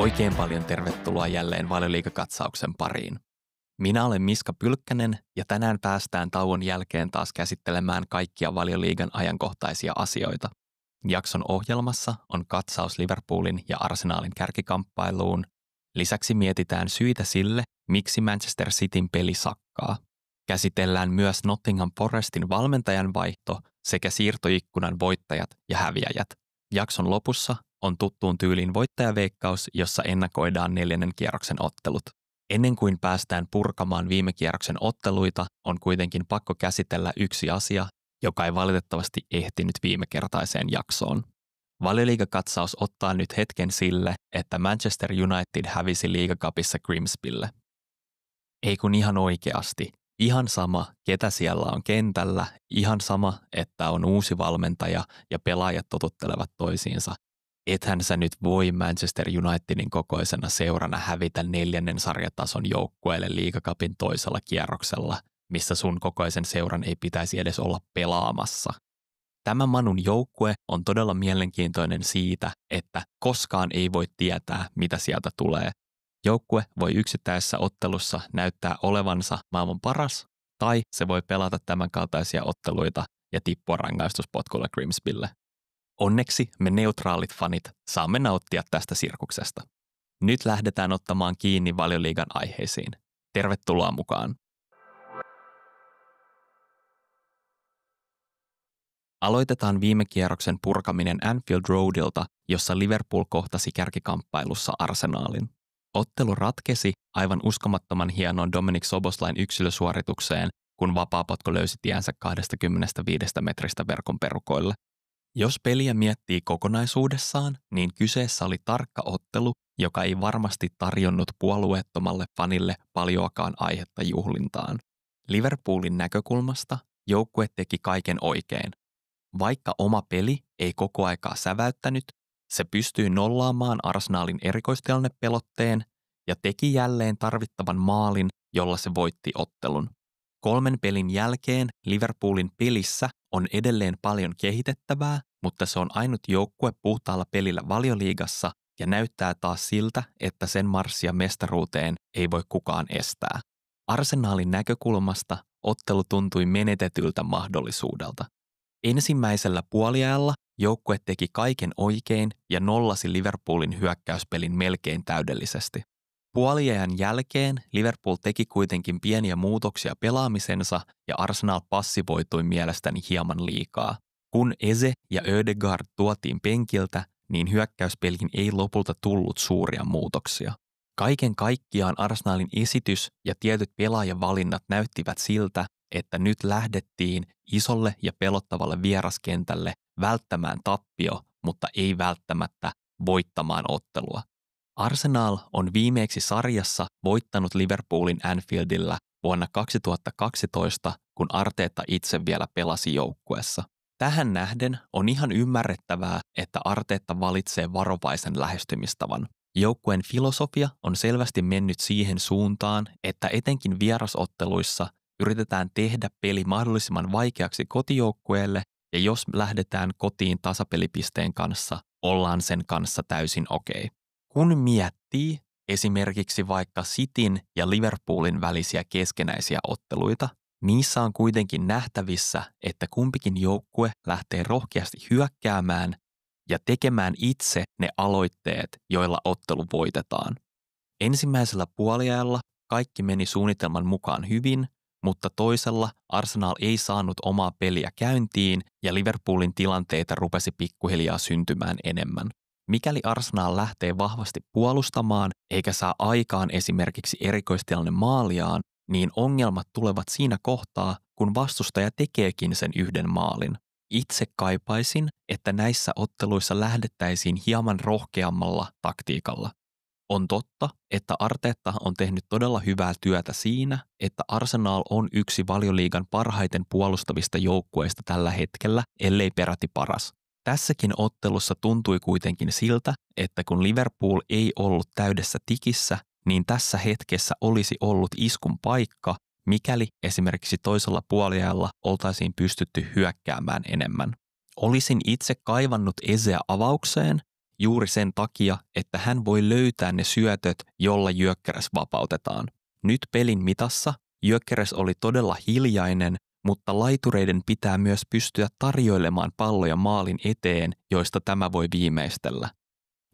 Oikein paljon tervetuloa jälleen Valioliigakatsauksen pariin. Minä olen Miska Pylkkänen ja tänään päästään tauon jälkeen taas käsittelemään kaikkia Valioliigan ajankohtaisia asioita. Jakson ohjelmassa on katsaus Liverpoolin ja Arsenalin kärkikamppailuun. Lisäksi mietitään syitä sille, miksi Manchester Cityn peli sakkaa. Käsitellään myös Nottingham Forestin valmentajan vaihto sekä siirtoikkunan voittajat ja häviäjät. Jakson lopussa on tuttuun tyyliin voittajaveikkaus, jossa ennakoidaan 4. kierroksen ottelut. Ennen kuin päästään purkamaan viime kierroksen otteluita, on kuitenkin pakko käsitellä yksi asia, joka ei valitettavasti ehtinyt viimekertaiseen jaksoon. Valioliigakatsaus ottaa nyt hetken sille, että Manchester United hävisi Liigacupissa Grimsbylle. Ei kun ihan oikeasti. Ihan sama, ketä siellä on kentällä, ihan sama, että on uusi valmentaja ja pelaajat totuttelevat toisiinsa. Ethän sä nyt voi Manchester Unitedin kokoisena seurana hävitä 4. sarjatason joukkueelle Liigacupin toisella kierroksella, missä sun kokoisen seuran ei pitäisi edes olla pelaamassa. Tämä Manun joukkue on todella mielenkiintoinen siitä, että koskaan ei voi tietää, mitä sieltä tulee. Joukkue voi yksittäisessä ottelussa näyttää olevansa maailman paras, tai se voi pelata tämän kaltaisia otteluita ja tippua rangaistuspotkulla Grimsbylle. Onneksi me neutraalit fanit saamme nauttia tästä sirkuksesta. Nyt lähdetään ottamaan kiinni Valioliigan aiheisiin. Tervetuloa mukaan! Aloitetaan viime kierroksen purkaminen Anfield Roadilta, jossa Liverpool kohtasi kärkikamppailussa Arsenalin. Ottelu ratkesi aivan uskomattoman hienoon Dominic Szoboszlain yksilösuoritukseen, kun vapaapotku löysi tiensä 25 metristä verkon perukoille. Jos peliä miettii kokonaisuudessaan, niin kyseessä oli tarkka ottelu, joka ei varmasti tarjonnut puolueettomalle fanille paljoakaan aihetta juhlintaan. Liverpoolin näkökulmasta joukkue teki kaiken oikein. Vaikka oma peli ei koko aikaa säväyttänyt, se pystyi nollaamaan Arsenalin erikoistilannepelotteen ja teki jälleen tarvittavan maalin, jolla se voitti ottelun. 3 pelin jälkeen Liverpoolin pelissä on edelleen paljon kehitettävää, mutta se on ainut joukkue puhtaalla pelillä Valioliigassa ja näyttää taas siltä, että sen marssia mestaruuteen ei voi kukaan estää. Arsenalin näkökulmasta ottelu tuntui menetetyltä mahdollisuudelta. Ensimmäisellä puoliajalla joukkue teki kaiken oikein ja nollasi Liverpoolin hyökkäyspelin melkein täydellisesti. Puoliajan jälkeen Liverpool teki kuitenkin pieniä muutoksia pelaamisensa ja Arsenal passivoitui mielestäni hieman liikaa. Kun Eze ja Ødegaard tuotiin penkiltä, niin hyökkäyspeliin ei lopulta tullut suuria muutoksia. Kaiken kaikkiaan Arsenalin esitys ja tietyt pelaajavalinnat näyttivät siltä, että nyt lähdettiin isolle ja pelottavalle vieraskentälle välttämään tappio, mutta ei välttämättä voittamaan ottelua. Arsenal on viimeksi sarjassa voittanut Liverpoolin Anfieldillä vuonna 2012, kun Arteta itse vielä pelasi joukkueessa. Tähän nähden on ihan ymmärrettävää, että Arteta valitsee varovaisen lähestymistavan. Joukkueen filosofia on selvästi mennyt siihen suuntaan, että etenkin vierasotteluissa yritetään tehdä peli mahdollisimman vaikeaksi kotijoukkueelle, ja jos lähdetään kotiin tasapelipisteen kanssa, ollaan sen kanssa täysin okei. Kun miettii esimerkiksi vaikka Cityn ja Liverpoolin välisiä keskenäisiä otteluita, niissä on kuitenkin nähtävissä, että kumpikin joukkue lähtee rohkeasti hyökkäämään ja tekemään itse ne aloitteet, joilla ottelu voitetaan. Ensimmäisellä puoliajalla kaikki meni suunnitelman mukaan hyvin, mutta toisella Arsenal ei saanut omaa peliä käyntiin ja Liverpoolin tilanteita rupesi pikkuhiljaa syntymään enemmän. Mikäli Arsenal lähtee vahvasti puolustamaan eikä saa aikaan esimerkiksi erikoistilanne maaliaan, niin ongelmat tulevat siinä kohtaa, kun vastustaja tekeekin sen yhden maalin. Itse kaipaisin, että näissä otteluissa lähdettäisiin hieman rohkeammalla taktiikalla. On totta, että Arteta on tehnyt todella hyvää työtä siinä, että Arsenal on yksi Valioliigan parhaiten puolustavista joukkueista tällä hetkellä, ellei peräti paras. Tässäkin ottelussa tuntui kuitenkin siltä, että kun Liverpool ei ollut täydessä tikissä, niin tässä hetkessä olisi ollut iskun paikka, mikäli esimerkiksi toisella puoliajalla oltaisiin pystytty hyökkäämään enemmän. Olisin itse kaivannut Ezeä avaukseen, juuri sen takia, että hän voi löytää ne syötöt, jolla Gyökeres vapautetaan. Nyt pelin mitassa Gyökeres oli todella hiljainen, mutta laitureiden pitää myös pystyä tarjoilemaan palloja maalin eteen, joista tämä voi viimeistellä.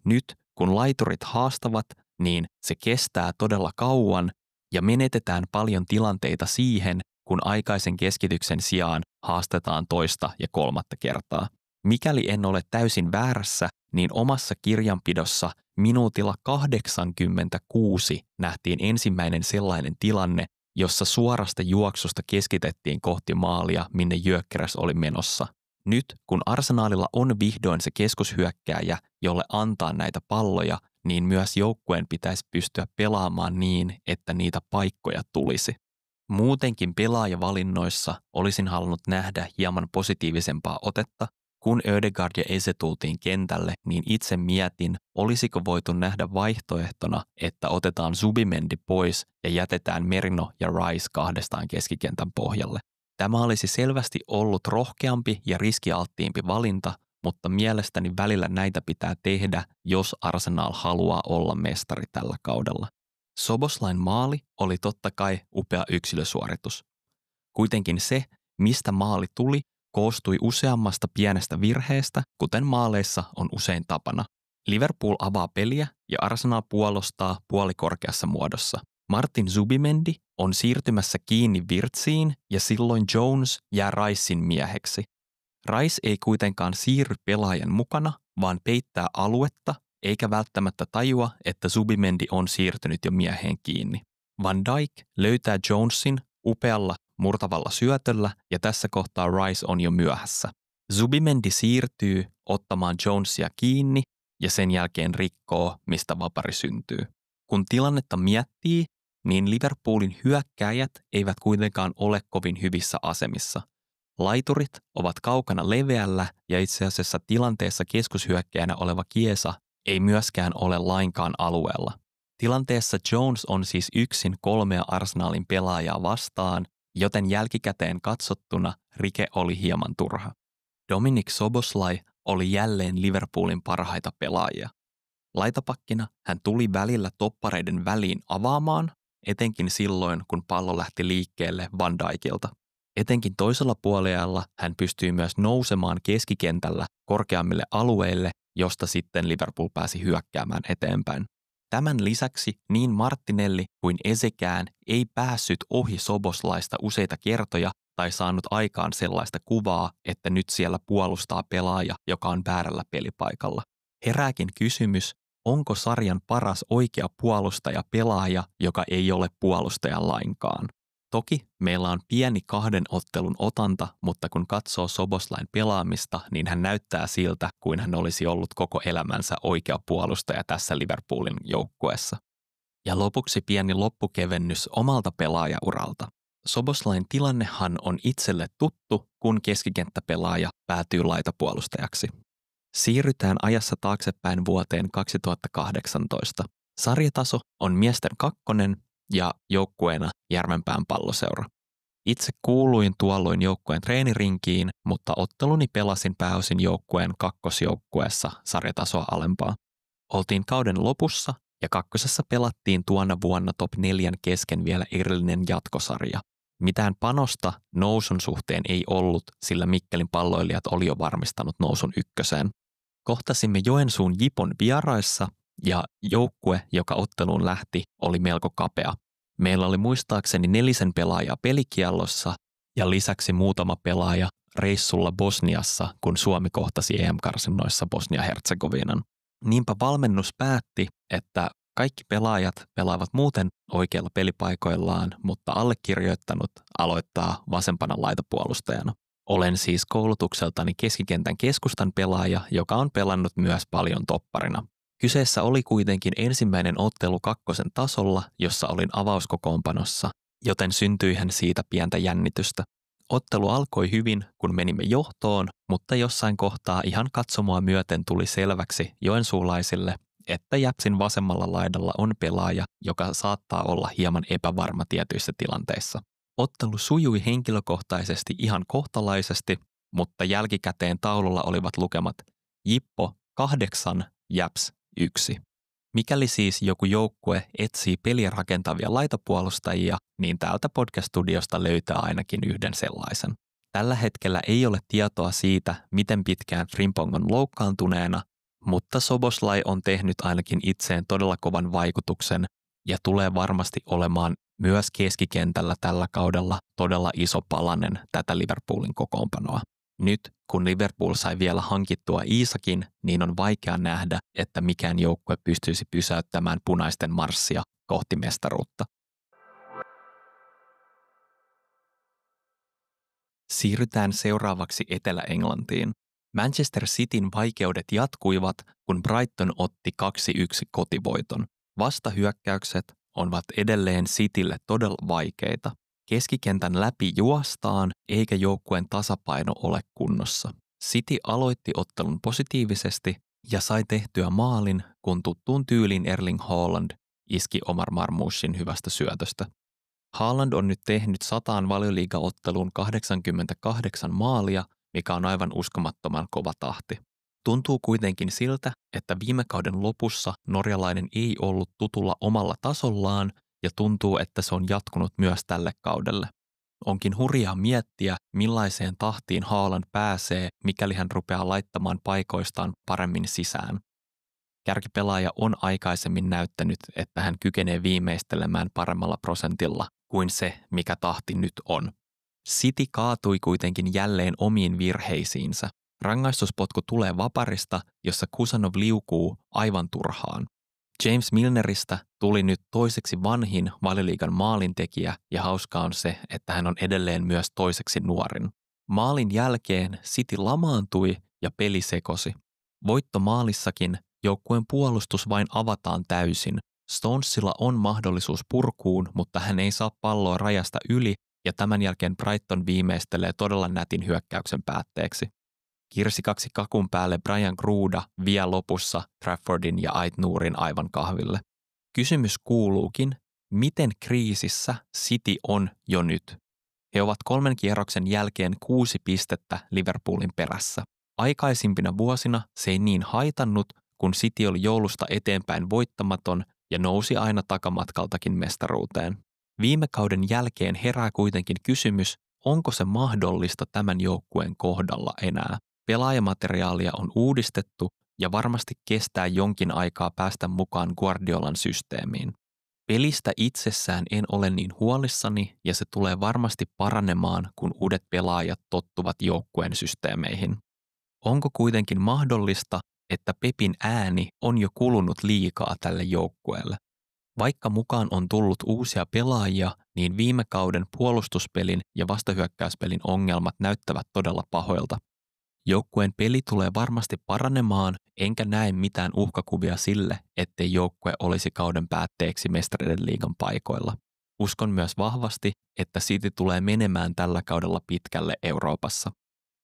Nyt, kun laiturit haastavat, niin se kestää todella kauan ja menetetään paljon tilanteita siihen, kun aikaisen keskityksen sijaan haastetaan toista ja kolmatta kertaa. Mikäli en ole täysin väärässä, niin omassa kirjanpidossa minuutilla 86 nähtiin ensimmäinen sellainen tilanne, jossa suorasta juoksusta keskitettiin kohti maalia, minne Gyökeres oli menossa. Nyt, kun Arsenalilla on vihdoin se keskushyökkääjä, jolle antaa näitä palloja, niin myös joukkueen pitäisi pystyä pelaamaan niin, että niitä paikkoja tulisi. Muutenkin pelaajavalinnoissa olisin halunnut nähdä hieman positiivisempaa otetta. Kun Ødegaard ja Eze tultiin kentälle, niin itse mietin, olisiko voitu nähdä vaihtoehtona, että otetaan Zubimendi pois ja jätetään Merino ja Rice kahdestaan keskikentän pohjalle. Tämä olisi selvästi ollut rohkeampi ja riskialttiimpi valinta, mutta mielestäni välillä näitä pitää tehdä, jos Arsenal haluaa olla mestari tällä kaudella. Szoboszlain maali oli totta kai upea yksilösuoritus. Kuitenkin se, mistä maali tuli, koostui useammasta pienestä virheestä, kuten maaleissa on usein tapana. Liverpool avaa peliä ja Arsenal puolustaa puolikorkeassa muodossa. Martin Zubimendi on siirtymässä kiinni Wirtsiin ja silloin Jones jää Ricein mieheksi. Rice ei kuitenkaan siirry pelaajan mukana, vaan peittää aluetta, eikä välttämättä tajua, että Zubimendi on siirtynyt jo mieheen kiinni. Van Dijk löytää Jonesin upealla murtavalla syötöllä ja tässä kohtaa Rice on jo myöhässä. Zubimendi siirtyy ottamaan Jonesia kiinni ja sen jälkeen rikkoo, mistä vapari syntyy. Kun tilannetta miettii, niin Liverpoolin hyökkääjät eivät kuitenkaan ole kovin hyvissä asemissa. Laiturit ovat kaukana leveällä ja itse asiassa tilanteessa keskushyökkääjänä oleva Chiesa ei myöskään ole lainkaan alueella. Tilanteessa Jones on siis yksin 3 Arsenalin pelaajaa vastaan, joten jälkikäteen katsottuna rike oli hieman turha. Dominic Szoboszlai oli jälleen Liverpoolin parhaita pelaajia. Laitapakkina hän tuli välillä toppareiden väliin avaamaan, etenkin silloin, kun pallo lähti liikkeelle Van Dijkilta. Etenkin toisella puolella hän pystyi myös nousemaan keskikentällä korkeammille alueille, josta sitten Liverpool pääsi hyökkäämään eteenpäin. Tämän lisäksi niin Martinelli kuin Ezekään ei päässyt ohi Szoboszlaista useita kertoja tai saanut aikaan sellaista kuvaa, että nyt siellä puolustaa pelaaja, joka on väärällä pelipaikalla. Herääkin kysymys, onko sarjan paras oikea puolustaja pelaaja, joka ei ole puolustaja lainkaan? Toki meillä on pieni 2 ottelun otanta, mutta kun katsoo Szoboszlain pelaamista, niin hän näyttää siltä, kuin hän olisi ollut koko elämänsä oikea puolustaja tässä Liverpoolin joukkueessa. Ja lopuksi pieni loppukevennys omalta pelaajauralta. Szoboszlain tilannehan on itselle tuttu, kun keskikenttäpelaaja päätyy laitapuolustajaksi. Siirrytään ajassa taaksepäin vuoteen 2018. Sarjataso on miesten 2. ja joukkueena Järvenpään Palloseura. Itse kuuluin tuolloin joukkueen treenirinkiin, mutta otteluni pelasin pääosin joukkueen 2. joukkueessa sarjatasoa alempaa. Oltiin kauden lopussa ja 2. pelattiin tuona vuonna top 4 kesken vielä erillinen jatkosarja. Mitään panosta nousun suhteen ei ollut, sillä Mikkelin palloilijat oli jo varmistanut nousun 1. Kohtasimme Joensuun Jipon vieraissa ja joukkue, joka otteluun lähti, oli melko kapea. Meillä oli muistaakseni 4 pelaajaa pelikiellossa ja lisäksi muutama pelaaja reissulla Bosniassa, kun Suomi kohtasi EM-karsinnoissa Bosnia-Herzegovinan. Niinpä valmennus päätti, että kaikki pelaajat pelaavat muuten oikeilla pelipaikoillaan, mutta allekirjoittanut aloittaa vasempana laitapuolustajana. Olen siis koulutukseltani keskikentän keskustan pelaaja, joka on pelannut myös paljon topparina. Kyseessä oli kuitenkin ensimmäinen ottelu 2. tasolla, jossa olin avauskokoonpanossa, joten syntyihän siitä pientä jännitystä. Ottelu alkoi hyvin, kun menimme johtoon, mutta jossain kohtaa ihan katsomoa myöten tuli selväksi joensuulaisille, että Jäpsin vasemmalla laidalla on pelaaja, joka saattaa olla hieman epävarma tietyissä tilanteissa. Ottelu sujui henkilökohtaisesti ihan kohtalaisesti, mutta jälkikäteen taululla olivat lukemat Jippo 8, Japs 1. Mikäli siis joku joukkue etsii peliä rakentavia laitapuolustajia, niin täältä podcast-studiosta löytää ainakin yhden sellaisen. Tällä hetkellä ei ole tietoa siitä, miten pitkään Frimpong on loukkaantuneena, mutta Szoboszlai on tehnyt ainakin itseen todella kovan vaikutuksen ja tulee varmasti olemaan myös keskikentällä tällä kaudella todella iso palanen tätä Liverpoolin kokoonpanoa. Nyt, kun Liverpool sai vielä hankittua Isakin, niin on vaikea nähdä, että mikään joukkue pystyisi pysäyttämään punaisten marssia kohti mestaruutta. Siirrytään seuraavaksi Etelä-Englantiin. Manchester Cityn vaikeudet jatkuivat, kun Brighton otti 2-1 kotivoiton. Vastahyökkäykset ovat edelleen Citylle todella vaikeita. Keskikentän läpi juostaan, eikä joukkueen tasapaino ole kunnossa. City aloitti ottelun positiivisesti ja sai tehtyä maalin, kun tuttuun tyyliin Erling Haaland iski Omar Marmoushin hyvästä syötöstä. Haaland on nyt tehnyt 100 Valioliigaotteluun 88 maalia, mikä on aivan uskomattoman kova tahti. Tuntuu kuitenkin siltä, että viime kauden lopussa norjalainen ei ollut tutulla omalla tasollaan ja tuntuu, että se on jatkunut myös tälle kaudelle. Onkin hurjaa miettiä, millaiseen tahtiin Haaland pääsee, mikäli hän rupeaa laittamaan paikoistaan paremmin sisään. Kärkipelaaja on aikaisemmin näyttänyt, että hän kykenee viimeistelemään paremmalla prosentilla kuin se, mikä tahti nyt on. City kaatui kuitenkin jälleen omiin virheisiinsä. Rangaistuspotku tulee vaparista, jossa Kusanov liukuu aivan turhaan. James Milneristä tuli nyt toiseksi vanhin Valioliigan maalintekijä ja hauskaa on se, että hän on edelleen myös toiseksi nuorin. Maalin jälkeen City lamaantui ja peli sekosi. Voittomaalissakin joukkueen puolustus vain avataan täysin. Stonesilla on mahdollisuus purkuun, mutta hän ei saa palloa rajasta yli ja tämän jälkeen Brighton viimeistelee todella nätin hyökkäyksen päätteeksi. Kirsikaksi kakun päälle Brian Gruda vie lopussa Traffordin ja Ait-Nourin aivan kahville. Kysymys kuuluukin, miten kriisissä City on jo nyt? He ovat 3 kierroksen jälkeen 6 pistettä Liverpoolin perässä. Aikaisimpina vuosina se ei niin haitannut, kun City oli joulusta eteenpäin voittamaton ja nousi aina takamatkaltakin mestaruuteen. Viime kauden jälkeen herää kuitenkin kysymys, onko se mahdollista tämän joukkueen kohdalla enää. Pelaajamateriaalia on uudistettu ja varmasti kestää jonkin aikaa päästä mukaan Guardiolan systeemiin. Pelistä itsessään en ole niin huolissani ja se tulee varmasti paranemaan, kun uudet pelaajat tottuvat joukkueen systeemeihin. Onko kuitenkin mahdollista, että Pepin ääni on jo kulunut liikaa tälle joukkueelle? Vaikka mukaan on tullut uusia pelaajia, niin viime kauden puolustuspelin ja vastahyökkäyspelin ongelmat näyttävät todella pahoilta. Joukkueen peli tulee varmasti paranemaan, enkä näe mitään uhkakuvia sille, ettei joukkue olisi kauden päätteeksi Mestareiden liigan paikoilla. Uskon myös vahvasti, että City tulee menemään tällä kaudella pitkälle Euroopassa.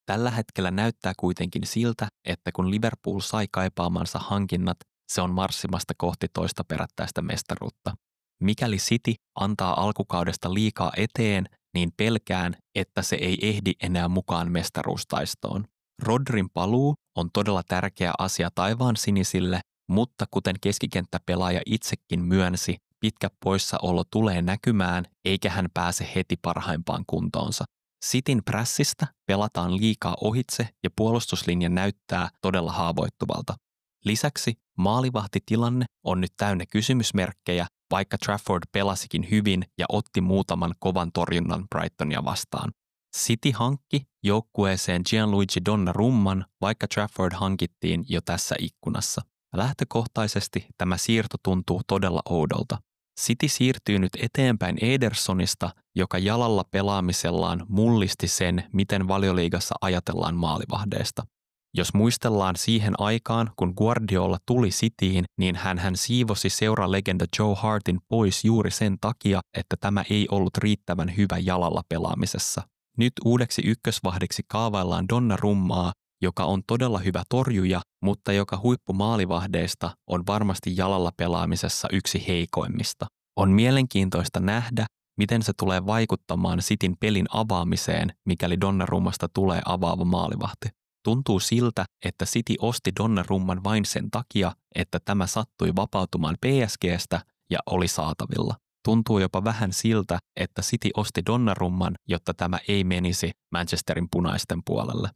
Tällä hetkellä näyttää kuitenkin siltä, että kun Liverpool sai kaipaamansa hankinnat, se on marssimasta kohti toista perättäistä mestaruutta. Mikäli City antaa alkukaudesta liikaa eteen, niin pelkään, että se ei ehdi enää mukaan mestaruustaistoon. Rodrin paluu on todella tärkeä asia taivaan sinisille, mutta kuten keskikenttäpelaaja itsekin myönsi, pitkä poissaolo tulee näkymään, eikä hän pääse heti parhaimpaan kuntoonsa. Cityn prässistä pelataan liikaa ohitse ja puolustuslinja näyttää todella haavoittuvalta. Lisäksi maalivahtitilanne on nyt täynnä kysymysmerkkejä, vaikka Trafford pelasikin hyvin ja otti muutaman kovan torjunnan Brightonia vastaan. City hankki joukkueeseen Gianluigi Donnarumman, vaikka Trafford hankittiin jo tässä ikkunassa. Lähtökohtaisesti tämä siirto tuntuu todella oudolta. City siirtyy nyt eteenpäin Edersonista, joka jalalla pelaamisellaan mullisti sen, miten Valioliigassa ajatellaan maalivahdeista. Jos muistellaan siihen aikaan, kun Guardiola tuli Cityin, niin hän siivosi seuralegenda Joe Hartin pois juuri sen takia, että tämä ei ollut riittävän hyvä jalalla pelaamisessa. Nyt uudeksi ykkösvahdiksi kaavaillaan Donnarummaa, joka on todella hyvä torjuja, mutta joka huippumaalivahdeista on varmasti jalalla pelaamisessa yksi heikoimmista. On mielenkiintoista nähdä, miten se tulee vaikuttamaan Cityn pelin avaamiseen, mikäli Donnarummasta tulee avaava maalivahti. Tuntuu siltä, että City osti Donnarumman vain sen takia, että tämä sattui vapautumaan PSG:stä ja oli saatavilla. Tuntuu jopa vähän siltä, että City osti Donnarumman, jotta tämä ei menisi Manchesterin punaisten puolelle.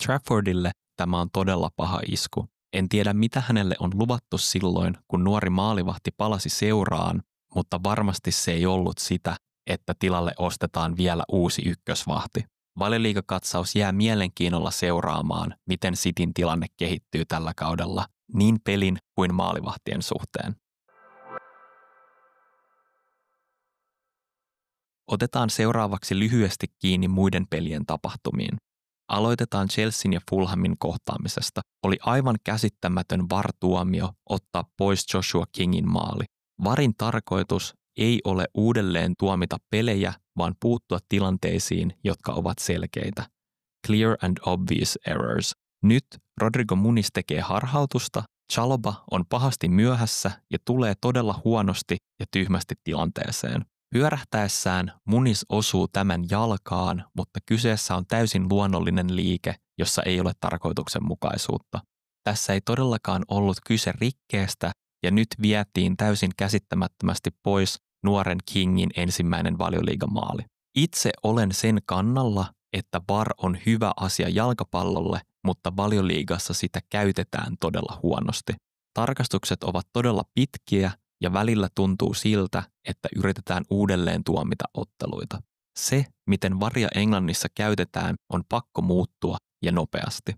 Traffordille tämä on todella paha isku. En tiedä, mitä hänelle on luvattu silloin, kun nuori maalivahti palasi seuraan, mutta varmasti se ei ollut sitä, että tilalle ostetaan vielä uusi ykkösvahti. Valioliigakatsaus jää mielenkiinnolla seuraamaan, miten Cityn tilanne kehittyy tällä kaudella, niin pelin kuin maalivahtien suhteen. Otetaan seuraavaksi lyhyesti kiinni muiden pelien tapahtumiin. Aloitetaan Chelsean ja Fulhamin kohtaamisesta. Oli aivan käsittämätön VAR-tuomio ottaa pois Joshua Kingin maali. VARin tarkoitus ei ole uudelleen tuomita pelejä, vaan puuttua tilanteisiin, jotka ovat selkeitä. Clear and obvious errors. Nyt Rodrigo Muniz tekee harhautusta, Chalobah on pahasti myöhässä ja tulee todella huonosti ja tyhmästi tilanteeseen. Pyörähtäessään Muniz osuu tämän jalkaan, mutta kyseessä on täysin luonnollinen liike, jossa ei ole tarkoituksenmukaisuutta. Tässä ei todellakaan ollut kyse rikkeestä ja nyt vietiin täysin käsittämättömästi pois nuoren Kingin ensimmäinen Valioliigamaali. Itse olen sen kannalla, että VAR on hyvä asia jalkapallolle, mutta Valioliigassa sitä käytetään todella huonosti. Tarkastukset ovat todella pitkiä ja välillä tuntuu siltä, että yritetään uudelleen tuomita otteluita. Se, miten VARia Englannissa käytetään, on pakko muuttua ja nopeasti.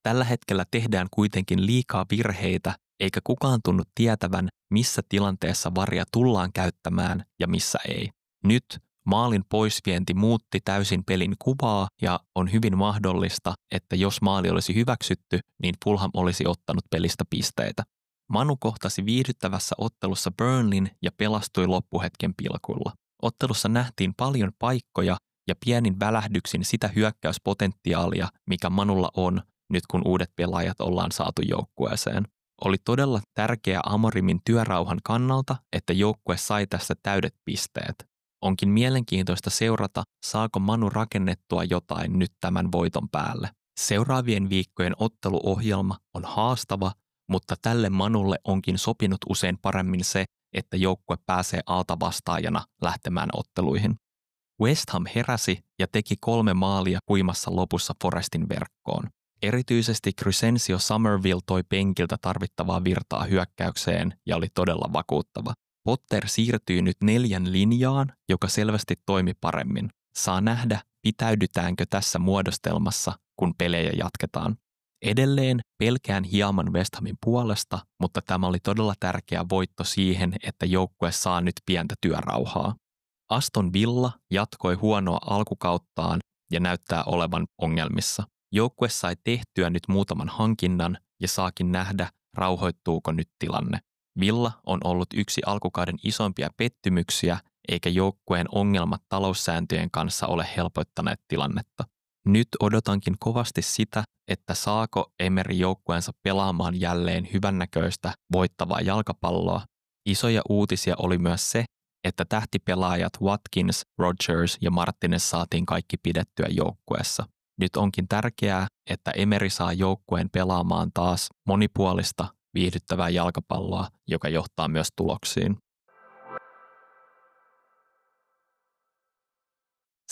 Tällä hetkellä tehdään kuitenkin liikaa virheitä, eikä kukaan tunnu tietävän, missä tilanteessa VARia tullaan käyttämään ja missä ei. Nyt maalin poisvienti muutti täysin pelin kuvaa ja on hyvin mahdollista, että jos maali olisi hyväksytty, niin Fulham olisi ottanut pelistä pisteitä. Manu kohtasi viihdyttävässä ottelussa Burnleyn ja pelastui loppuhetken pilkulla. Ottelussa nähtiin paljon paikkoja ja pienin välähdyksin sitä hyökkäyspotentiaalia, mikä Manulla on nyt kun uudet pelaajat ollaan saatu joukkueeseen. Oli todella tärkeää Amorimin työrauhan kannalta, että joukkue sai tästä täydet pisteet. Onkin mielenkiintoista seurata, saako Manu rakennettua jotain nyt tämän voiton päälle. Seuraavien viikkojen otteluohjelma on haastava, mutta tälle Manulle onkin sopinut usein paremmin se, että joukkue pääsee altavastaajana lähtemään otteluihin. West Ham heräsi ja teki 3 maalia huimassa lopussa Forestin verkkoon. Erityisesti Crysencio Summerville toi penkiltä tarvittavaa virtaa hyökkäykseen ja oli todella vakuuttava. Potter siirtyy nyt 4 linjaan, joka selvästi toimi paremmin. Saa nähdä, pitäydytäänkö tässä muodostelmassa, kun pelejä jatketaan. Edelleen pelkään hieman West Hamin puolesta, mutta tämä oli todella tärkeä voitto siihen, että joukkue saa nyt pientä työrauhaa. Aston Villa jatkoi huonoa alkukauttaan ja näyttää olevan ongelmissa. Joukkue sai tehtyä nyt muutaman hankinnan ja saakin nähdä, rauhoittuuko nyt tilanne. Villa on ollut yksi alkukauden isompia pettymyksiä, eikä joukkueen ongelmat taloussääntöjen kanssa ole helpottaneet tilannetta. Nyt odotankin kovasti sitä, että saako Emery joukkueensa pelaamaan jälleen hyvännäköistä voittavaa jalkapalloa. Isoja uutisia oli myös se, että tähtipelaajat Watkins, Rodgers ja Martinez saatiin kaikki pidettyä joukkueessa. Nyt onkin tärkeää, että Emery saa joukkueen pelaamaan taas monipuolista, viihdyttävää jalkapalloa, joka johtaa myös tuloksiin.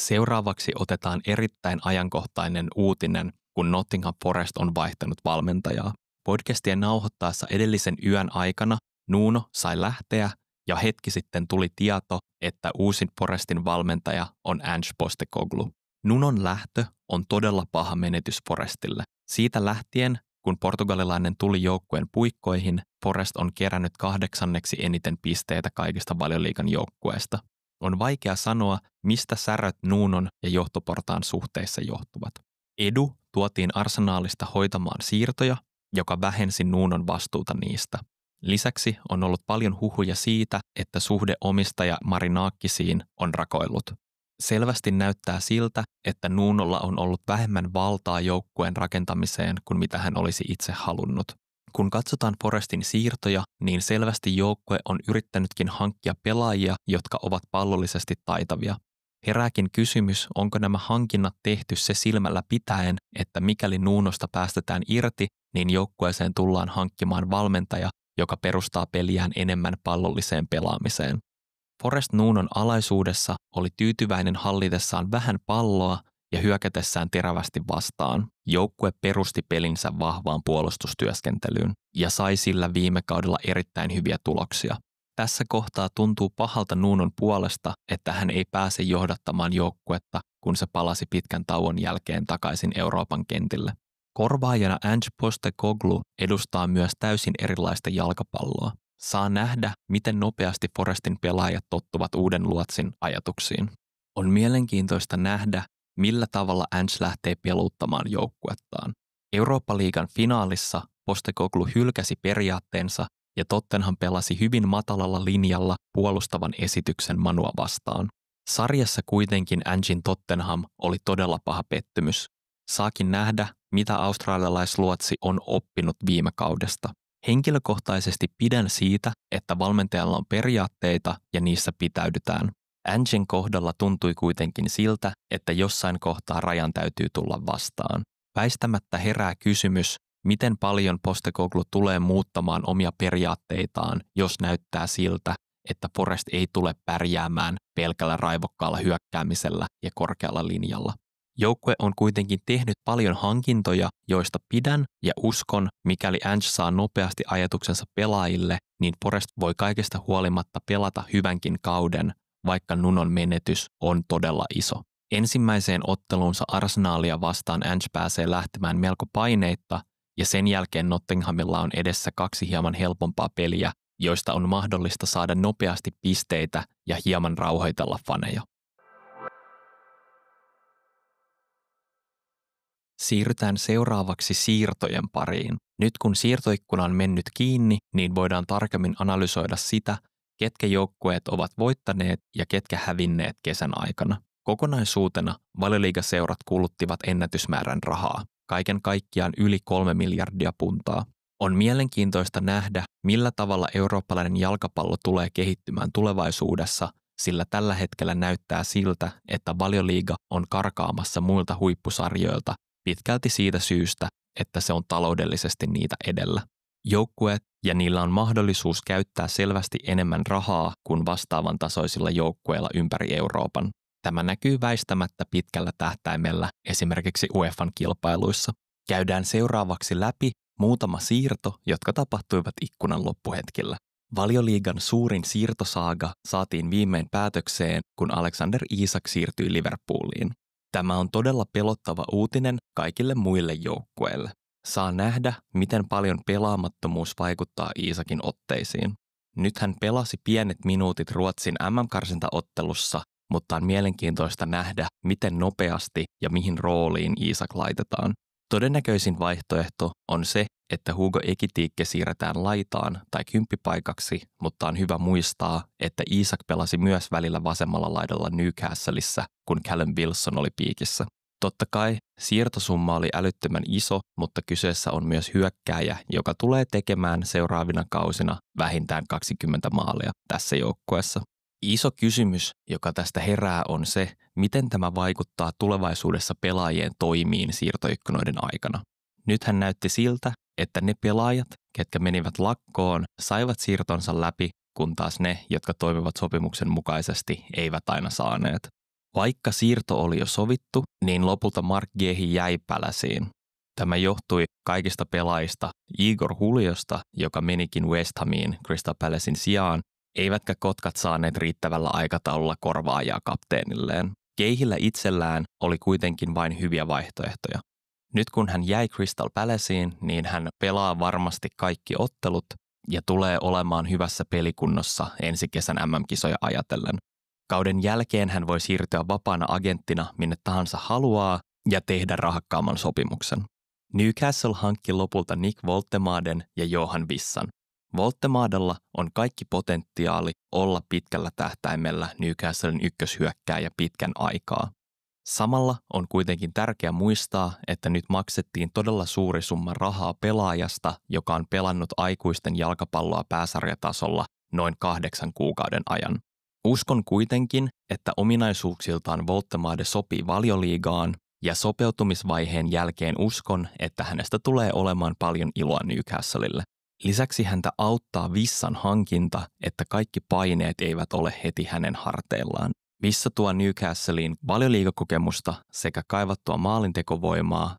Seuraavaksi otetaan erittäin ajankohtainen uutinen, kun Nottingham Forest on vaihtanut valmentajaa. Podcastien nauhoittaessa edellisen yön aikana Nuno sai lähteä ja hetki sitten tuli tieto, että uusin Forestin valmentaja on Ange Postecoglou. Nunon lähtö on todella paha menetys Forestille. Siitä lähtien, kun portugalilainen tuli joukkueen puikkoihin, Forest on kerännyt 8. eniten pisteitä kaikista Valioliigan joukkueista. On vaikea sanoa, mistä säröt Nunon ja johtoportaan suhteissa johtuvat. Edu tuotiin Arsenalista hoitamaan siirtoja, joka vähensi Nunon vastuuta niistä. Lisäksi on ollut paljon huhuja siitä, että suhde omistaja Marinakisiin on rakoillut. Selvästi näyttää siltä, että Nunolla on ollut vähemmän valtaa joukkueen rakentamiseen kuin mitä hän olisi itse halunnut. Kun katsotaan Forestin siirtoja, niin selvästi joukkue on yrittänytkin hankkia pelaajia, jotka ovat pallollisesti taitavia. Herääkin kysymys, onko nämä hankinnat tehty se silmällä pitäen, että mikäli Nunosta päästetään irti, niin joukkueeseen tullaan hankkimaan valmentaja, joka perustaa peliään enemmän pallolliseen pelaamiseen. Forrest Nunon alaisuudessa oli tyytyväinen hallitessaan vähän palloa ja hyökätessään terävästi vastaan. Joukkue perusti pelinsä vahvaan puolustustyöskentelyyn ja sai sillä viime kaudella erittäin hyviä tuloksia. Tässä kohtaa tuntuu pahalta Nunon puolesta, että hän ei pääse johdattamaan joukkuetta, kun se palasi pitkän tauon jälkeen takaisin Euroopan kentille. Korvaajana Ange Postecoglou edustaa myös täysin erilaista jalkapalloa. Saa nähdä, miten nopeasti Forrestin pelaajat tottuvat uuden luotsin ajatuksiin. On mielenkiintoista nähdä, millä tavalla Ange lähtee peluuttamaan joukkuettaan. Eurooppa-liigan finaalissa Postecoglou hylkäsi periaatteensa ja Tottenham pelasi hyvin matalalla linjalla puolustavan esityksen Manua vastaan. Sarjassa kuitenkin Angen Tottenham oli todella paha pettymys. Saakin nähdä, mitä australialaisluotsi on oppinut viime kaudesta. Henkilökohtaisesti pidän siitä, että valmentajalla on periaatteita ja niissä pitäydytään. Angen kohdalla tuntui kuitenkin siltä, että jossain kohtaa rajan täytyy tulla vastaan. Väistämättä herää kysymys, miten paljon Postecoglou tulee muuttamaan omia periaatteitaan, jos näyttää siltä, että Forrest ei tule pärjäämään pelkällä raivokkaalla hyökkäämisellä ja korkealla linjalla. Joukkue on kuitenkin tehnyt paljon hankintoja, joista pidän ja uskon, mikäli Ange saa nopeasti ajatuksensa pelaajille, niin Forrest voi kaikesta huolimatta pelata hyvänkin kauden, vaikka Nunon menetys on todella iso. Ensimmäiseen otteluunsa Arsenalia vastaan Ange pääsee lähtemään melko paineitta, ja sen jälkeen Nottinghamilla on edessä 2 hieman helpompaa peliä, joista on mahdollista saada nopeasti pisteitä ja hieman rauhoitella faneja. Siirrytään seuraavaksi siirtojen pariin. Nyt kun siirtoikkuna on mennyt kiinni, niin voidaan tarkemmin analysoida sitä, ketkä joukkueet ovat voittaneet ja ketkä hävinneet kesän aikana. Kokonaisuutena Valioliigaseurat kuluttivat ennätysmäärän rahaa, kaiken kaikkiaan yli 3 miljardia puntaa. On mielenkiintoista nähdä, millä tavalla eurooppalainen jalkapallo tulee kehittymään tulevaisuudessa, sillä tällä hetkellä näyttää siltä, että Valioliiga on karkaamassa muilta huippusarjoilta pitkälti siitä syystä, että se on taloudellisesti niitä edellä. Joukkueet ja niillä on mahdollisuus käyttää selvästi enemmän rahaa kuin vastaavan tasoisilla joukkueilla ympäri Euroopan. Tämä näkyy väistämättä pitkällä tähtäimellä esimerkiksi UEFAn kilpailuissa. Käydään seuraavaksi läpi muutama siirto, jotka tapahtuivat ikkunan loppuhetkillä. Valioliigan suurin siirtosaaga saatiin viimein päätökseen, kun Alexander Isak siirtyi Liverpooliin. Tämä on todella pelottava uutinen kaikille muille joukkueille. Saa nähdä, miten paljon pelaamattomuus vaikuttaa Isakin otteisiin. Nyt hän pelasi pienet minuutit Ruotsin MM-karsintaottelussa, mutta on mielenkiintoista nähdä, miten nopeasti ja mihin rooliin Isak laitetaan. Todennäköisin vaihtoehto on se, että Hugo Ekitike siirretään laitaan tai kymppipaikaksi, mutta on hyvä muistaa, että Isak pelasi myös välillä vasemmalla laidalla Newcastleissa, kun Callum Wilson oli piikissä. Totta kai siirtosumma oli älyttömän iso, mutta kyseessä on myös hyökkääjä, joka tulee tekemään seuraavina kausina vähintään 20 maalia tässä joukkueessa. Iso kysymys, joka tästä herää, on se, miten tämä vaikuttaa tulevaisuudessa pelaajien toimiin siirtoikkunoiden aikana. Nythän näytti siltä, että ne pelaajat, ketkä menivät lakkoon, saivat siirtonsa läpi, kun taas ne, jotka toimivat sopimuksen mukaisesti, eivät aina saaneet. Vaikka siirto oli jo sovittu, niin lopulta Mark Guehi jäi Palaceen. Tämä johtui kaikista pelaajista Igor Juliosta, joka menikin West Hamiin Crystal Palacen sijaan, eivätkä Kotkat saaneet riittävällä aikataululla korvaajaa kapteenilleen. Guehillä itsellään oli kuitenkin vain hyviä vaihtoehtoja. Nyt kun hän jäi Crystal Palaceen, niin hän pelaa varmasti kaikki ottelut ja tulee olemaan hyvässä pelikunnossa ensi kesän MM-kisoja ajatellen. Kauden jälkeen hän voi siirtyä vapaana agenttina minne tahansa haluaa ja tehdä rahakkaamman sopimuksen. Newcastle hankki lopulta Nick Woltemaden ja Johan Wissan. Woltemadella on kaikki potentiaali olla pitkällä tähtäimellä Newcastlen ykköshyökkääjä pitkän aikaa. Samalla on kuitenkin tärkeää muistaa, että nyt maksettiin todella suuri summa rahaa pelaajasta, joka on pelannut aikuisten jalkapalloa pääsarjatasolla noin 8 kuukauden ajan. Uskon kuitenkin, että ominaisuuksiltaan Woltemade sopii Valioliigaan ja sopeutumisvaiheen jälkeen uskon, että hänestä tulee olemaan paljon iloa Newcastlelle. Lisäksi häntä auttaa Vissan hankinta, että kaikki paineet eivät ole heti hänen harteillaan. Vissa tuo Newcastleen Valioliigakokemusta sekä kaivattua maalintekovoimaa.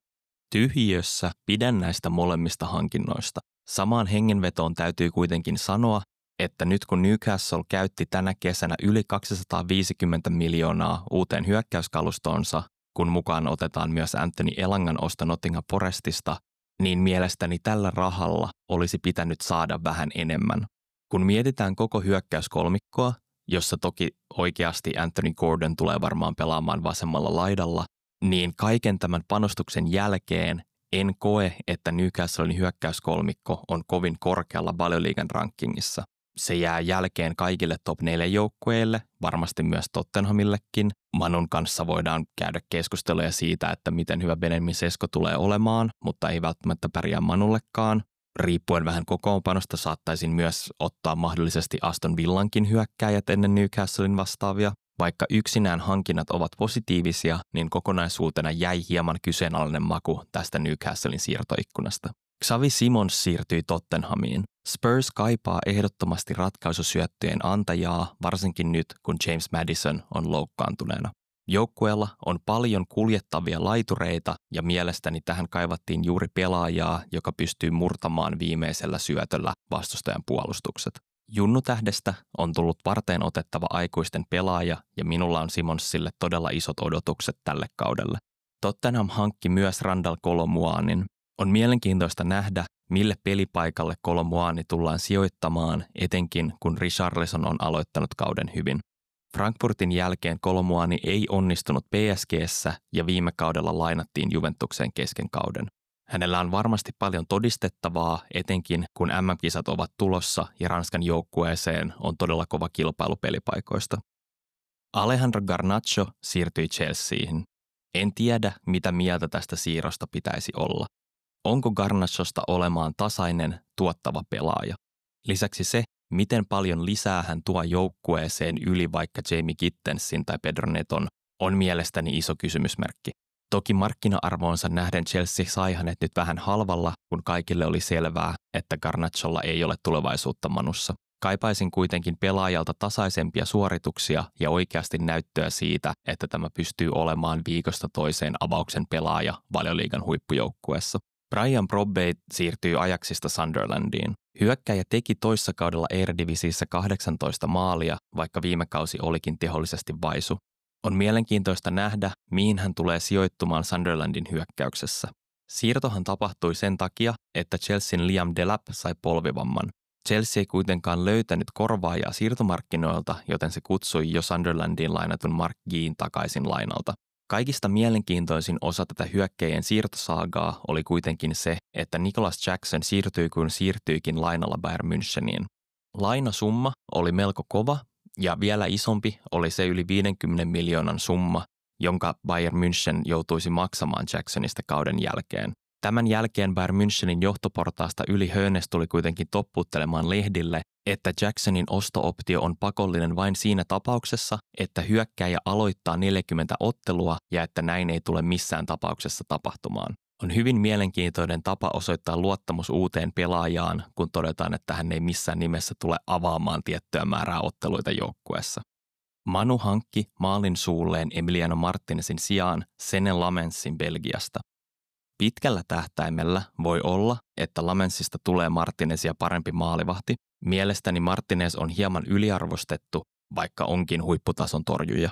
Tyhjiössä pidän näistä molemmista hankinnoista. Samaan hengenvetoon täytyy kuitenkin sanoa, että nyt kun Newcastle käytti tänä kesänä yli 250 miljoonaa uuteen hyökkäyskalustonsa, kun mukaan otetaan myös Anthony Elangan osto Nottingham Forestista, niin mielestäni tällä rahalla olisi pitänyt saada vähän enemmän. Kun mietitään koko hyökkäyskolmikkoa, jossa toki oikeasti Anthony Gordon tulee varmaan pelaamaan vasemmalla laidalla, niin kaiken tämän panostuksen jälkeen en koe, että Newcastlen hyökkäyskolmikko on kovin korkealla Valioliigan rankingissa. Se jää jälkeen kaikille top 4 joukkueille, varmasti myös Tottenhamillekin. Manun kanssa voidaan käydä keskusteluja siitä, että miten hyvä Benjamin Sesko tulee olemaan, mutta ei välttämättä pärjää Manullekaan. Riippuen vähän kokoonpanosta saattaisin myös ottaa mahdollisesti Aston Villankin hyökkääjät ennen Newcastlen vastaavia. Vaikka yksinään hankinnat ovat positiivisia, niin kokonaisuutena jäi hieman kyseenalainen maku tästä Newcastlen siirtoikkunasta. Xavi Simons siirtyi Tottenhamiin. Spurs kaipaa ehdottomasti ratkaisusyöttöjen antajaa, varsinkin nyt, kun James Maddison on loukkaantuneena. Joukkueella on paljon kuljettavia laitureita ja mielestäni tähän kaivattiin juuri pelaajaa, joka pystyy murtamaan viimeisellä syötöllä vastustajan puolustukset. Junnutähdestä on tullut varteen otettava aikuisten pelaaja ja minulla on Simonsille todella isot odotukset tälle kaudelle. Tottenham hankki myös Randal Kolomuanin. On mielenkiintoista nähdä, mille pelipaikalle Kolomuani tullaan sijoittamaan, etenkin kun Richarlison on aloittanut kauden hyvin. Frankfurtin jälkeen Kolomuani ei onnistunut PSG:ssä ja viime kaudella lainattiin Juventukseen kesken kauden. Hänellä on varmasti paljon todistettavaa, etenkin kun MM-kisat ovat tulossa ja Ranskan joukkueeseen on todella kova kilpailu pelipaikoista. Alejandro Garnacho siirtyi Chelseahin. En tiedä, mitä mieltä tästä siirrosta pitäisi olla. Onko Garnachosta olemaan tasainen, tuottava pelaaja? Lisäksi se, miten paljon lisää hän tuo joukkueeseen yli vaikka Jamie Gittensin tai Pedro Neton, on mielestäni iso kysymysmerkki. Toki markkina-arvoonsa nähden Chelsea sai hänet nyt vähän halvalla, kun kaikille oli selvää, että Garnacholla ei ole tulevaisuutta Manussa. Kaipaisin kuitenkin pelaajalta tasaisempia suorituksia ja oikeasti näyttöä siitä, että tämä pystyy olemaan viikosta toiseen avauksen pelaaja Valioliigan huippujoukkueessa. Brian Brobby siirtyy Ajaxista Sunderlandiin. Hyökkäjä teki toissa kaudella Eredivisissä 18 maalia, vaikka viime kausi olikin tehollisesti vaisu. On mielenkiintoista nähdä, mihin hän tulee sijoittumaan Sunderlandin hyökkäyksessä. Siirtohan tapahtui sen takia, että Chelsean Liam Delap sai polvivamman. Chelsea ei kuitenkaan löytänyt korvaajaa siirtomarkkinoilta, joten se kutsui jo Sunderlandiin lainatun Mark Geen takaisin lainalta. Kaikista mielenkiintoisin osa tätä hyökkäjien siirtosaagaa oli kuitenkin se, että Nicholas Jackson siirtyi kuin siirtyikin lainalla Bayern Müncheniin. Lainasumma oli melko kova ja vielä isompi oli se yli 50 miljoonan summa, jonka Bayern München joutuisi maksamaan Jacksonista kauden jälkeen. Tämän jälkeen Bayern Münchenin johtoportaasta Yli Hoeneß tuli kuitenkin toppuuttelemaan lehdille, että Jacksonin osto-optio on pakollinen vain siinä tapauksessa, että hyökkääjä aloittaa 40 ottelua ja että näin ei tule missään tapauksessa tapahtumaan. On hyvin mielenkiintoinen tapa osoittaa luottamus uuteen pelaajaan, kun todetaan, että hän ei missään nimessä tule avaamaan tiettyä määrää otteluita joukkueessa. Manu hankki maalin suulleen Emiliano Martinezin sijaan Senne Lamensin Belgiasta. Pitkällä tähtäimellä voi olla, että Lamensista tulee Martinezia parempi maalivahti. Mielestäni Martinez on hieman yliarvostettu, vaikka onkin huipputason torjuja.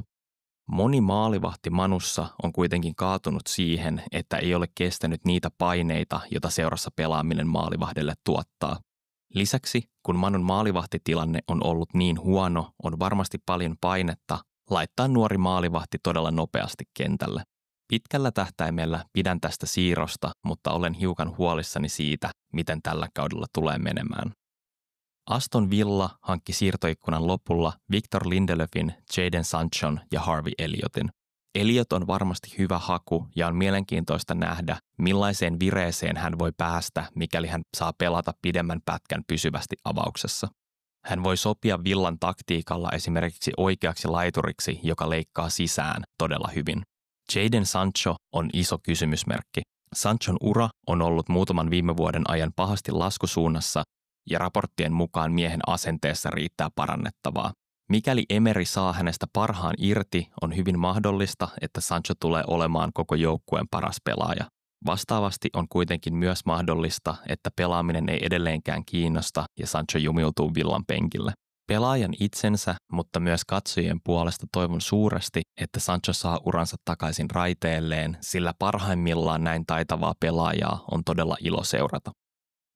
Moni maalivahti Manussa on kuitenkin kaatunut siihen, että ei ole kestänyt niitä paineita, joita seurassa pelaaminen maalivahdelle tuottaa. Lisäksi, kun Manun maalivahtitilanne on ollut niin huono, on varmasti paljon painetta laittaa nuori maalivahti todella nopeasti kentälle. Pitkällä tähtäimellä pidän tästä siirrosta, mutta olen hiukan huolissani siitä, miten tällä kaudella tulee menemään. Aston Villa hankki siirtoikkunan lopulla Victor Lindelöfin, Jadon Sanchon ja Harvey Elliotin. Elliot on varmasti hyvä haku ja on mielenkiintoista nähdä, millaiseen vireeseen hän voi päästä, mikäli hän saa pelata pidemmän pätkän pysyvästi avauksessa. Hän voi sopia Villan taktiikalla esimerkiksi oikeaksi laituriksi, joka leikkaa sisään todella hyvin. Jadon Sancho on iso kysymysmerkki. Sanchon ura on ollut muutaman viime vuoden ajan pahasti laskusuunnassa ja raporttien mukaan miehen asenteessa riittää parannettavaa. Mikäli Emery saa hänestä parhaan irti, on hyvin mahdollista, että Sancho tulee olemaan koko joukkueen paras pelaaja. Vastaavasti on kuitenkin myös mahdollista, että pelaaminen ei edelleenkään kiinnosta ja Sancho jumiutuu Villan penkille. Pelaajan itsensä, mutta myös katsojien puolesta toivon suuresti, että Sancho saa uransa takaisin raiteelleen, sillä parhaimmillaan näin taitavaa pelaajaa on todella ilo seurata.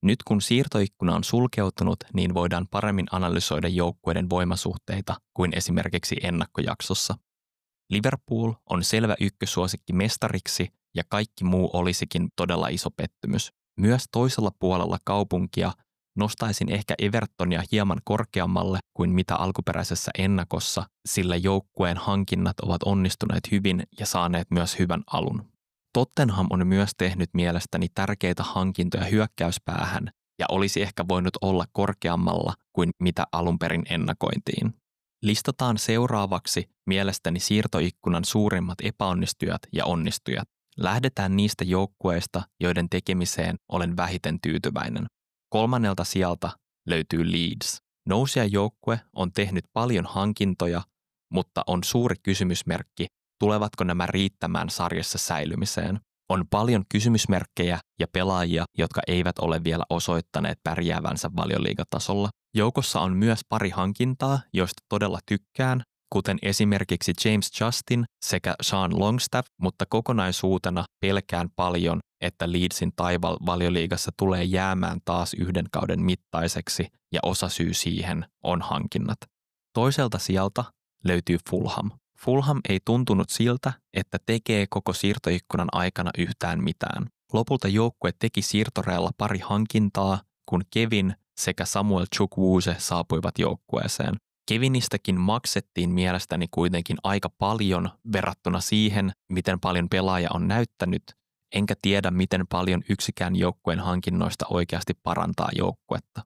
Nyt kun siirtoikkuna on sulkeutunut, niin voidaan paremmin analysoida joukkueiden voimasuhteita kuin esimerkiksi ennakkojaksossa. Liverpool on selvä ykkösuosikki mestariksi ja kaikki muu olisikin todella iso pettymys. Myös toisella puolella kaupunkia nostaisin ehkä Evertonia hieman korkeammalle kuin mitä alkuperäisessä ennakossa, sillä joukkueen hankinnat ovat onnistuneet hyvin ja saaneet myös hyvän alun. Tottenham on myös tehnyt mielestäni tärkeitä hankintoja hyökkäyspäähän ja olisi ehkä voinut olla korkeammalla kuin mitä alun perin ennakointiin. Listataan seuraavaksi mielestäni siirtoikkunan suurimmat epäonnistujat ja onnistujat. Lähdetään niistä joukkueista, joiden tekemiseen olen vähiten tyytyväinen. 3. sijalta löytyy Leeds. Nousijajoukkue on tehnyt paljon hankintoja, mutta on suuri kysymysmerkki, tulevatko nämä riittämään sarjassa säilymiseen. On paljon kysymysmerkkejä ja pelaajia, jotka eivät ole vielä osoittaneet pärjäävänsä Valioliigatasolla. Joukossa on myös pari hankintaa, joista todella tykkään, kuten esimerkiksi James Justin sekä Sean Longstaff, mutta kokonaisuutena pelkään paljon, että Leedsin taival Valioliigassa tulee jäämään taas yhden kauden mittaiseksi ja osasyy siihen on hankinnat. Toiselta sijalta löytyy Fulham. Fulham ei tuntunut siltä, että tekee koko siirtoikkunan aikana yhtään mitään. Lopulta joukkue teki siirtoreella pari hankintaa, kun Kevin sekä Samuel Chukwueze saapuivat joukkueeseen. Kevinistäkin maksettiin mielestäni kuitenkin aika paljon verrattuna siihen, miten paljon pelaaja on näyttänyt, enkä tiedä miten paljon yksikään joukkueen hankinnoista oikeasti parantaa joukkuetta.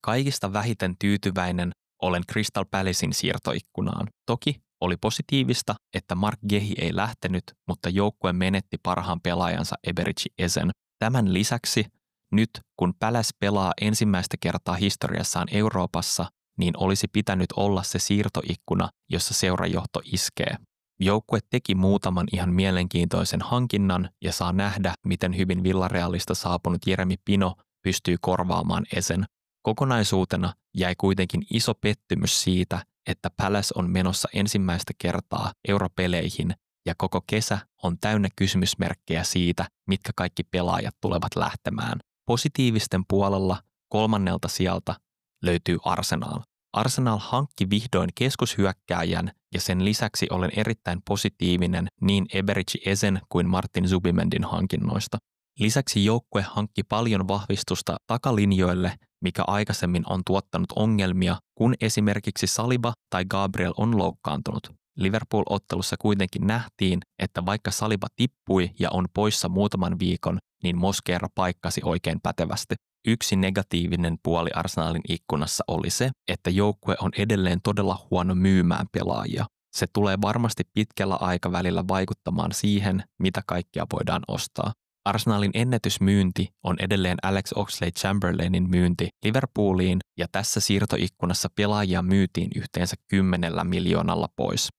Kaikista vähiten tyytyväinen olen Crystal Palacein siirtoikkunaan. Toki oli positiivista, että Mark Gehi ei lähtenyt, mutta joukkue menetti parhaan pelaajansa Eberechi Esen. Tämän lisäksi nyt kun Palace pelaa ensimmäistä kertaa historiassaan Euroopassa, niin olisi pitänyt olla se siirtoikkuna, jossa seurajohto iskee. Joukkue teki muutaman ihan mielenkiintoisen hankinnan ja saa nähdä, miten hyvin Villarealista saapunut Jeremy Pino pystyy korvaamaan Esen. Kokonaisuutena jäi kuitenkin iso pettymys siitä, että Palace on menossa ensimmäistä kertaa europeleihin ja koko kesä on täynnä kysymysmerkkejä siitä, mitkä kaikki pelaajat tulevat lähtemään. Positiivisten puolella 3. sijalta löytyy Arsenal. Arsenal hankki vihdoin keskushyökkääjän ja sen lisäksi olen erittäin positiivinen niin Eberechi Esen kuin Martin Zubimendin hankinnoista. Lisäksi joukkue hankki paljon vahvistusta takalinjoille, mikä aikaisemmin on tuottanut ongelmia, kun esimerkiksi Saliba tai Gabriel on loukkaantunut. Liverpool-ottelussa kuitenkin nähtiin, että vaikka Saliba tippui ja on poissa muutaman viikon, niin Mosquera paikkasi oikein pätevästi. Yksi negatiivinen puoli Arsenalin ikkunassa oli se, että joukkue on edelleen todella huono myymään pelaajia. Se tulee varmasti pitkällä aikavälillä vaikuttamaan siihen, mitä kaikkea voidaan ostaa. Arsenalin ennätysmyynti on edelleen Alex Oxlade-Chamberlainin myynti Liverpooliin ja tässä siirtoikkunassa pelaajia myytiin yhteensä 10 miljoonalla pois.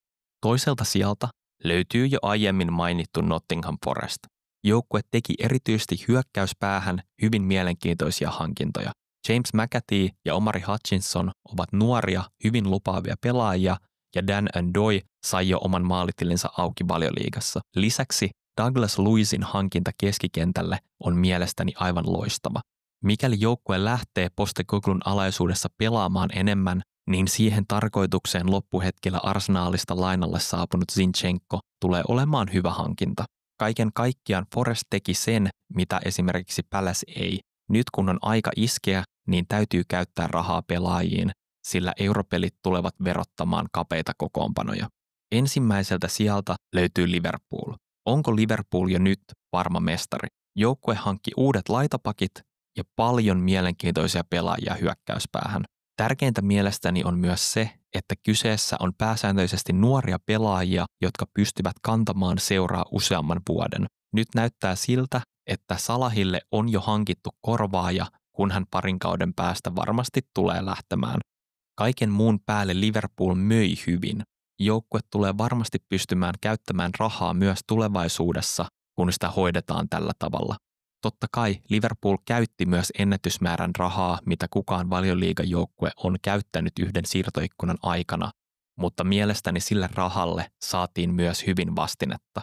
Toiselta sijalta löytyy jo aiemmin mainittu Nottingham Forest. Joukkue teki erityisesti hyökkäyspäähän hyvin mielenkiintoisia hankintoja. James McAtee ja Omari Hutchinson ovat nuoria, hyvin lupaavia pelaajia ja Dan N'Doy sai jo oman maalitillinsa auki Valioliigassa. Lisäksi Douglas Luizin hankinta keskikentälle on mielestäni aivan loistava. Mikäli joukkue lähtee Postecogloun alaisuudessa pelaamaan enemmän, niin siihen tarkoitukseen loppuhetkellä Arsenalista lainalle saapunut Zinchenko tulee olemaan hyvä hankinta. Kaiken kaikkiaan Forest teki sen, mitä esimerkiksi Palace ei. Nyt kun on aika iskeä, niin täytyy käyttää rahaa pelaajiin, sillä europelit tulevat verottamaan kapeita kokoonpanoja. Ensimmäiseltä sijalta löytyy Liverpool. Onko Liverpool jo nyt varma mestari? Joukkue hankki uudet laitapakit ja paljon mielenkiintoisia pelaajia hyökkäyspäähän. Tärkeintä mielestäni on myös se, että kyseessä on pääsääntöisesti nuoria pelaajia, jotka pystyvät kantamaan seuraa useamman vuoden. Nyt näyttää siltä, että Salahille on jo hankittu korvaaja, kun hän parin kauden päästä varmasti tulee lähtemään. Kaiken muun päälle Liverpool möi hyvin. Joukkue tulee varmasti pystymään käyttämään rahaa myös tulevaisuudessa, kun sitä hoidetaan tällä tavalla. Totta kai Liverpool käytti myös ennätysmäärän rahaa, mitä kukaan Valioliigajoukkue on käyttänyt yhden siirtoikkunan aikana, mutta mielestäni sille rahalle saatiin myös hyvin vastinetta.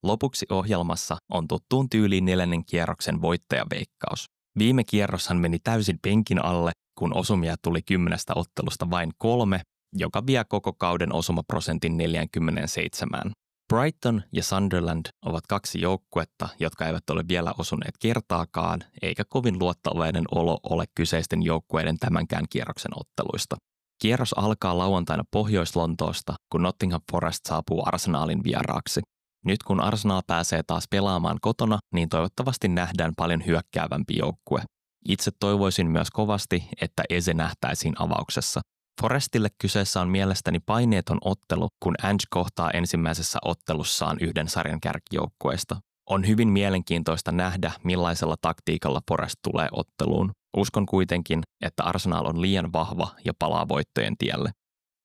Lopuksi ohjelmassa on tuttuun tyyliin 4. kierroksen voittajaveikkaus. Viime kierroshan meni täysin penkin alle, kun osumia tuli 10 ottelusta vain 3, joka vie koko kauden osumaprosentin 47. Brighton ja Sunderland ovat 2 joukkuetta, jotka eivät ole vielä osuneet kertaakaan, eikä kovin luottavainen olo ole kyseisten joukkueiden tämänkään kierroksen otteluista. Kierros alkaa lauantaina Pohjois-Lontoosta, kun Nottingham Forest saapuu Arsenalin vieraaksi. Nyt kun Arsenal pääsee taas pelaamaan kotona, niin toivottavasti nähdään paljon hyökkäävämpi joukkue. Itse toivoisin myös kovasti, että Eze nähtäisiin avauksessa. Forestille kyseessä on mielestäni paineeton ottelu, kun Ange kohtaa ensimmäisessä ottelussaan yhden sarjan kärkijoukkueesta. On hyvin mielenkiintoista nähdä, millaisella taktiikalla Forest tulee otteluun. Uskon kuitenkin, että Arsenal on liian vahva ja palaa voittojen tielle.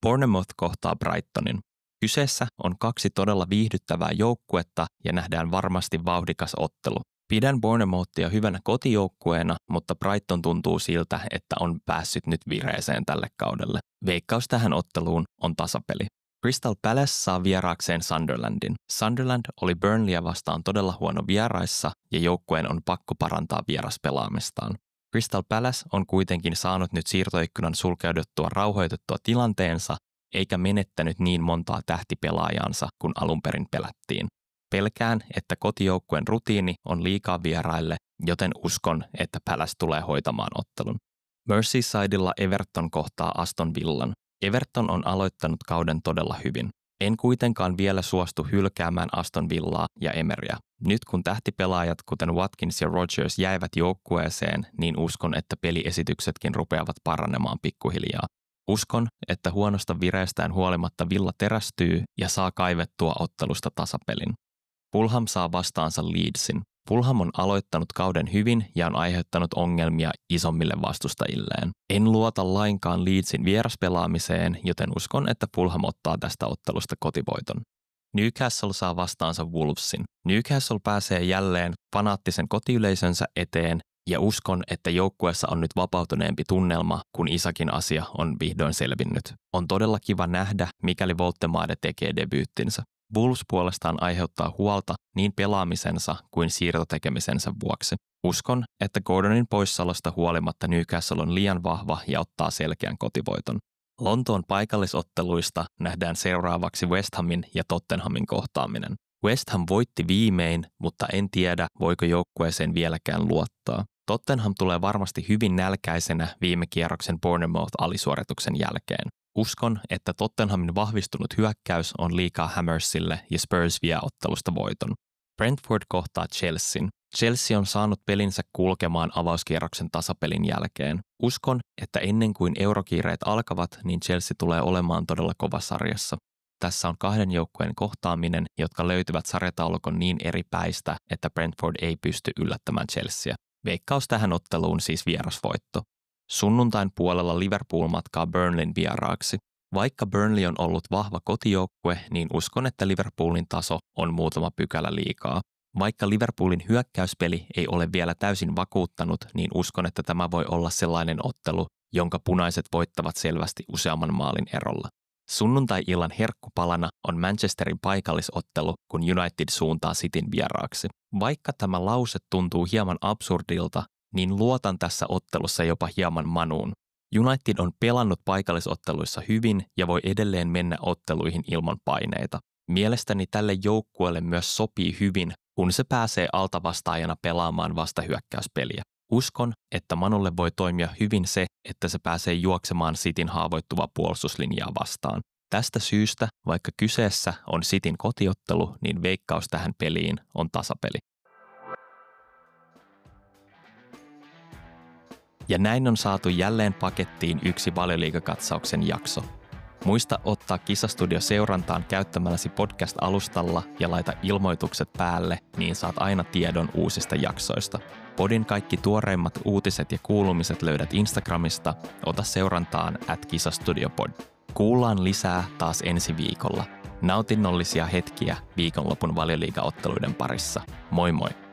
Bournemouth kohtaa Brightonin. Kyseessä on 2 todella viihdyttävää joukkuetta ja nähdään varmasti vauhdikas ottelu. Pidän Bournemouthia hyvänä kotijoukkueena, mutta Brighton tuntuu siltä, että on päässyt nyt vireeseen tälle kaudelle. Veikkaus tähän otteluun on tasapeli. Crystal Palace saa vieraakseen Sunderlandin. Sunderland oli Burnleyä vastaan todella huono vieraissa ja joukkueen on pakko parantaa vieraspelaamistaan. Crystal Palace on kuitenkin saanut nyt siirtoikkunan sulkeuduttua rauhoitettua tilanteensa eikä menettänyt niin montaa tähtipelaajansa kuin alun perin pelättiin. Pelkään, että kotijoukkueen rutiini on liikaa vieraille, joten uskon, että Palace tulee hoitamaan ottelun. Merseysidella Everton kohtaa Aston Villan. Everton on aloittanut kauden todella hyvin. En kuitenkaan vielä suostu hylkäämään Aston Villaa ja Emeryä. Nyt kun tähtipelaajat kuten Watkins ja Rodgers jäivät joukkueeseen, niin uskon, että peliesityksetkin rupeavat paranemaan pikkuhiljaa. Uskon, että huonosta vireestään huolimatta Villa terästyy ja saa kaivettua ottelusta tasapelin. Fulham saa vastaansa Leedsin. Fulham on aloittanut kauden hyvin ja on aiheuttanut ongelmia isommille vastustajilleen. En luota lainkaan Leedsin vieraspelaamiseen, joten uskon, että Fulham ottaa tästä ottelusta kotivoiton. Newcastle saa vastaansa Wolvesin. Newcastle pääsee jälleen fanaattisen kotiyleisönsä eteen ja uskon, että joukkueessa on nyt vapautuneempi tunnelma, kun Isakin asia on vihdoin selvinnyt. On todella kiva nähdä, mikäli Woltemade tekee debyyttinsä. Wolves puolestaan aiheuttaa huolta niin pelaamisensa kuin siirtotekemisensä vuoksi. Uskon, että Gordonin poissaolosta huolimatta Newcastle on liian vahva ja ottaa selkeän kotivoiton. Lontoon paikallisotteluista nähdään seuraavaksi West Hamin ja Tottenhamin kohtaaminen. West Ham voitti viimein, mutta en tiedä, voiko joukkueeseen vieläkään luottaa. Tottenham tulee varmasti hyvin nälkäisenä viime kierroksen Bournemouth-alisuorituksen jälkeen. Uskon, että Tottenhamin vahvistunut hyökkäys on liikaa Hammersille ja Spurs vie ottelusta voiton. Brentford kohtaa Chelsean. Chelsea on saanut pelinsä kulkemaan avauskierroksen tasapelin jälkeen. Uskon, että ennen kuin eurokiireet alkavat, niin Chelsea tulee olemaan todella kova sarjassa. Tässä on 2 joukkueen kohtaaminen, jotka löytyvät sarjataulukon niin eri päistä, että Brentford ei pysty yllättämään Chelseaa. Veikkaus tähän otteluun siis vierasvoitto. Sunnuntain puolella Liverpool matkaa Burnleyn vieraaksi. Vaikka Burnley on ollut vahva kotijoukkue, niin uskon, että Liverpoolin taso on muutama pykälä liikaa. Vaikka Liverpoolin hyökkäyspeli ei ole vielä täysin vakuuttanut, niin uskon, että tämä voi olla sellainen ottelu, jonka punaiset voittavat selvästi useamman maalin erolla. Sunnuntai-illan herkkupalana on Manchesterin paikallisottelu, kun United suuntaa Cityn vieraaksi. Vaikka tämä lause tuntuu hieman absurdilta, niin luotan tässä ottelussa jopa hieman Manuun. United on pelannut paikallisotteluissa hyvin ja voi edelleen mennä otteluihin ilman paineita. Mielestäni tälle joukkueelle myös sopii hyvin, kun se pääsee altavastaajana pelaamaan vastahyökkäyspeliä. Uskon, että Manulle voi toimia hyvin se, että se pääsee juoksemaan Cityn haavoittuvaa puolustuslinjaa vastaan. Tästä syystä, vaikka kyseessä on Cityn kotiottelu, niin veikkaus tähän peliin on tasapeli. Ja näin on saatu jälleen pakettiin yksi Valioliigakatsauksen jakso. Muista ottaa Kisastudio seurantaan käyttämälläsi podcast-alustalla ja laita ilmoitukset päälle, niin saat aina tiedon uusista jaksoista. Podin kaikki tuoreimmat uutiset ja kuulumiset löydät Instagramista. Ota seurantaan @kisastudiopod. Kuullaan lisää taas ensi viikolla. Nautinnollisia hetkiä viikonlopun Valioliiga-otteluiden parissa. Moi moi!